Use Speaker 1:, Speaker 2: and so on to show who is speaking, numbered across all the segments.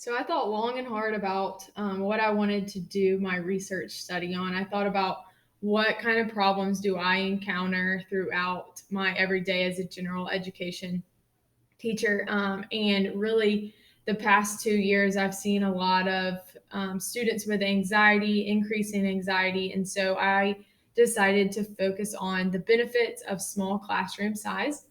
Speaker 1: So I thought long and hard about what I wanted to do my research study on. I thought about what kind of problems do I encounter throughout my everyday as a general education teacher. And really, the past 2 years, I've seen a lot of students with anxiety, increasing anxiety. And so I decided to focus on the benefits of small classroom size.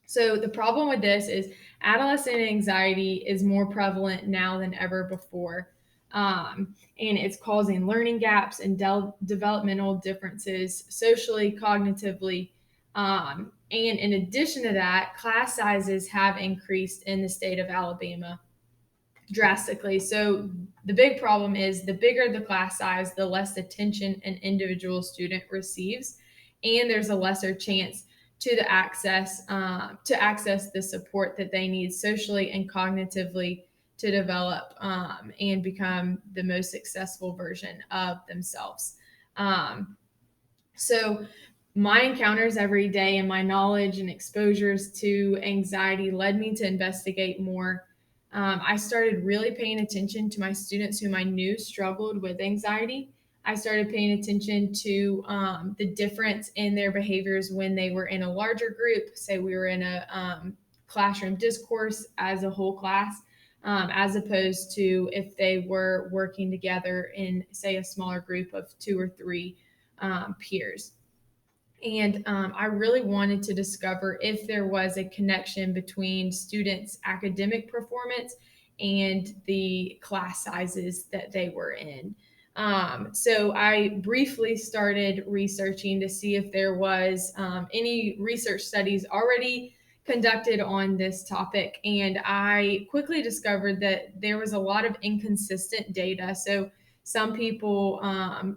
Speaker 1: So the problem with this is adolescent anxiety is more prevalent now than ever before. And it's causing learning gaps and developmental differences socially, cognitively. And in addition to that, class sizes have increased in the state of Alabama drastically. So the big problem is the bigger the class size, the less attention an individual student receives, and there's a lesser chance to access the support that they need socially and cognitively to develop and become the most successful version of themselves. Um, so my encounters every day and my knowledge and exposures to anxiety led me to investigate more. I started really paying attention to my students whom I knew struggled with anxiety. I started paying attention to the difference in their behaviors when they were in a larger group. Say we were in a classroom discourse as a whole class, as opposed to if they were working together in, say, a smaller group of two or three peers. And I really wanted to discover if there was a connection between students' academic performance and the class sizes that they were in. So I briefly started researching to see if there was any research studies already conducted on this topic. And I quickly discovered that there was a lot of inconsistent data. So some people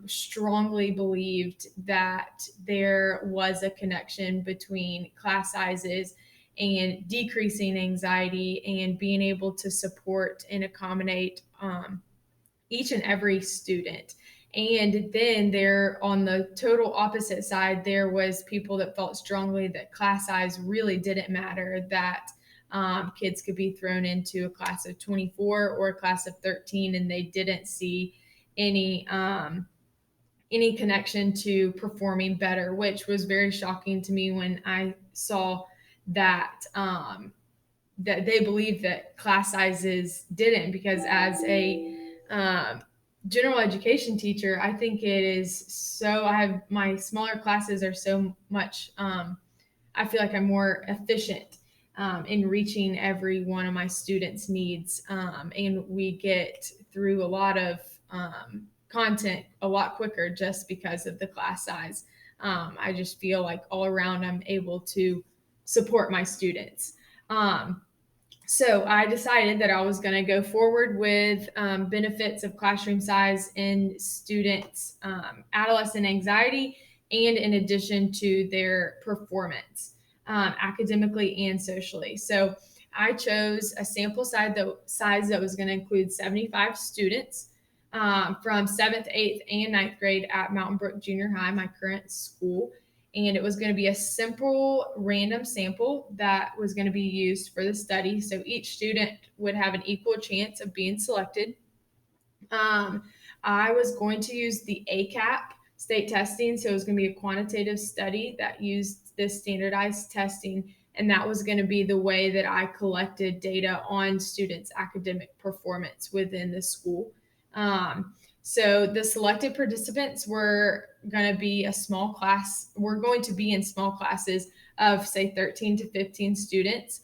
Speaker 1: strongly believed that there was a connection between class sizes and decreasing anxiety and being able to support and accommodate each and every student. And then there, on the total opposite side, there was people that felt strongly that class size really didn't matter, that kids could be thrown into a class of 24 or a class of 13 and they didn't see any any connection to performing better, which was very shocking to me when I saw that that they believed that class sizes didn't. Because as a general education teacher, I think it is so. I have my smaller classes are so much. I feel like I'm more efficient in reaching every one of my students' needs, and we get through a lot of content a lot quicker just because of the class size. I just feel like all around I'm able to support my students. So I decided that I was going to go forward with benefits of classroom size in students' adolescent anxiety, and in addition to their performance academically and socially. So I chose a sample size that was going to include 75 students from 7th, 8th, and ninth grade at Mountain Brook Junior High, my current school. And it was going to be a simple random sample that was going to be used for the study. So each student would have an equal chance of being selected. Um, I was going to use the ACAP state testing. So it was going to be a quantitative study that used this standardized testing. And that was going to be the way that I collected data on students' academic performance within the school. So the selected participants were going to be a small class. We're going to be in small classes of, say, 13 to 15 students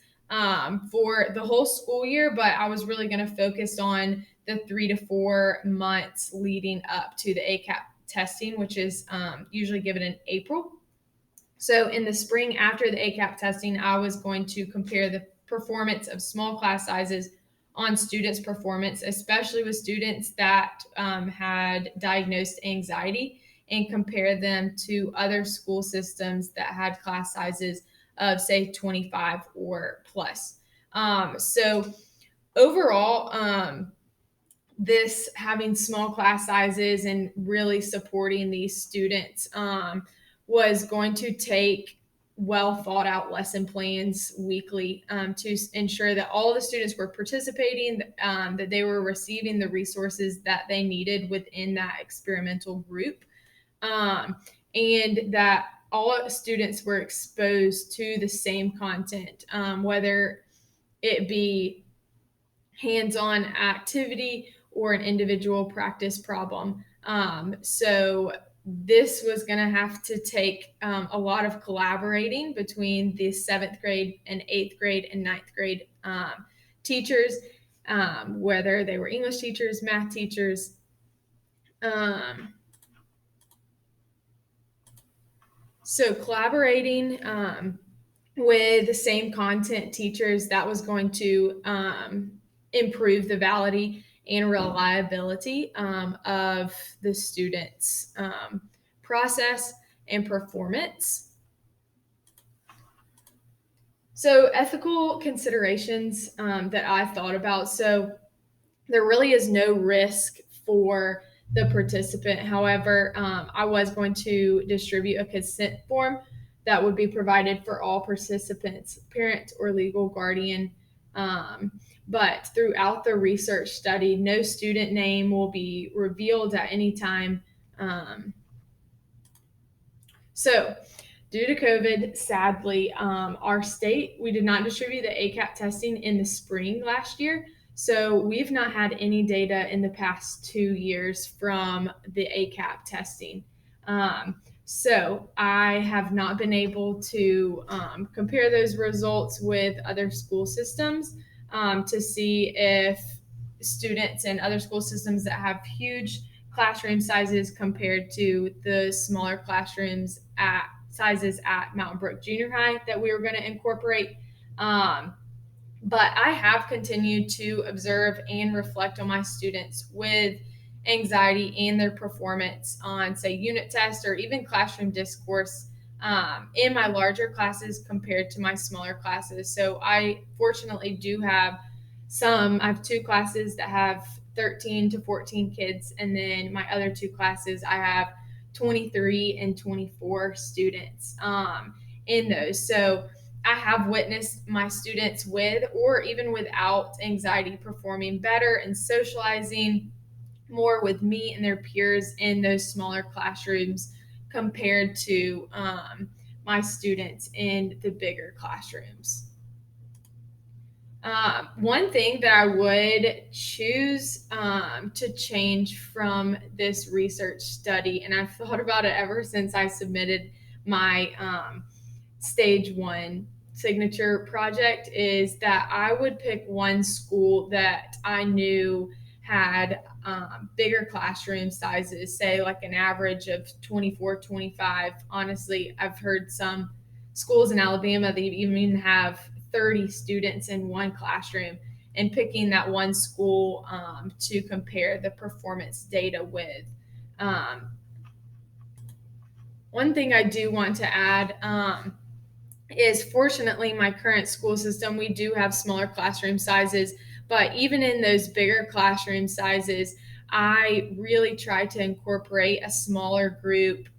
Speaker 1: for the whole school year. But I was really going to focus on the 3 to 4 months leading up to the ACAP testing, which is usually given in April. So in the spring after the ACAP testing, I was going to compare the performance of small class sizes on students' performance, especially with students that had diagnosed anxiety, and compare them to other school systems that had class sizes of, say, 25 or plus. So overall, this having small class sizes and really supporting these students was going to take well thought out lesson plans weekly to ensure that all the students were participating, that they were receiving the resources that they needed within that experimental group, and that all students were exposed to the same content, whether it be hands-on activity or an individual practice problem. So this was going to have to take a lot of collaborating between the 7th grade and 8th grade and 9th grade teachers, whether they were English teachers, math teachers. So collaborating with the same content teachers, that was going to improve the validity and reliability of the students' process and performance. So ethical considerations that I thought about. So there really is no risk for the participant. However, I was going to distribute a consent form that would be provided for all participants, parent or legal guardian. But throughout the research study, no student name will be revealed at any time. So, due to COVID, sadly, our state, we did not distribute the ACAP testing in the spring last year. So we've not had any data in the past 2 years from the ACAP testing. So I have not been able to compare those results with other school systems to see if students in other school systems that have huge classroom sizes compared to the smaller classrooms at sizes at Mountain Brook Junior High that we were going to incorporate. But I have continued to observe and reflect on my students with anxiety and their performance on, say, unit tests or even classroom discourse in my larger classes compared to my smaller classes. So I fortunately do have I have 2 classes that have 13 to 14 kids, and then my other 2 classes, I have 23 and 24 students in those. So I have witnessed my students with or even without anxiety performing better and socializing more with me and their peers in those smaller classrooms compared to my students in the bigger classrooms. One thing that I would choose to change from this research study, and I've thought about it ever since I submitted my stage 1 signature project, is that I would pick one school that I knew had bigger classroom sizes, say like an average of 24, 25. Honestly, I've heard some schools in Alabama that even have 30 students in one classroom, and picking that one school to compare the performance data with. One thing I do want to add is, fortunately, my current school system, we do have smaller classroom sizes, but even in those bigger classroom sizes, I really try to incorporate a smaller group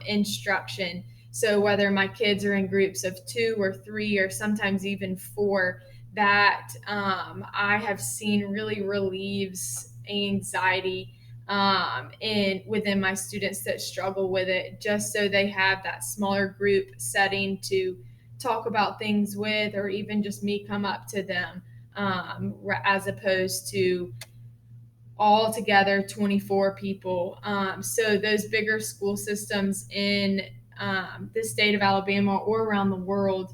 Speaker 1: instruction. So whether my kids are in groups of 2 or 3 or sometimes even 4, that I have seen really relieves anxiety within my students that struggle with it, just so they have that smaller group setting to talk about things with, or even just me come up to them, as opposed to all together 24 people. So those bigger school systems in the state of Alabama or around the world,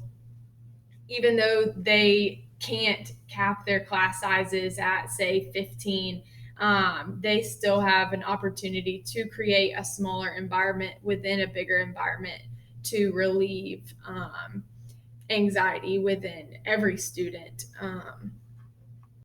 Speaker 1: even though they can't cap their class sizes at, say, 15, they still have an opportunity to create a smaller environment within a bigger environment to relieve anxiety within every student.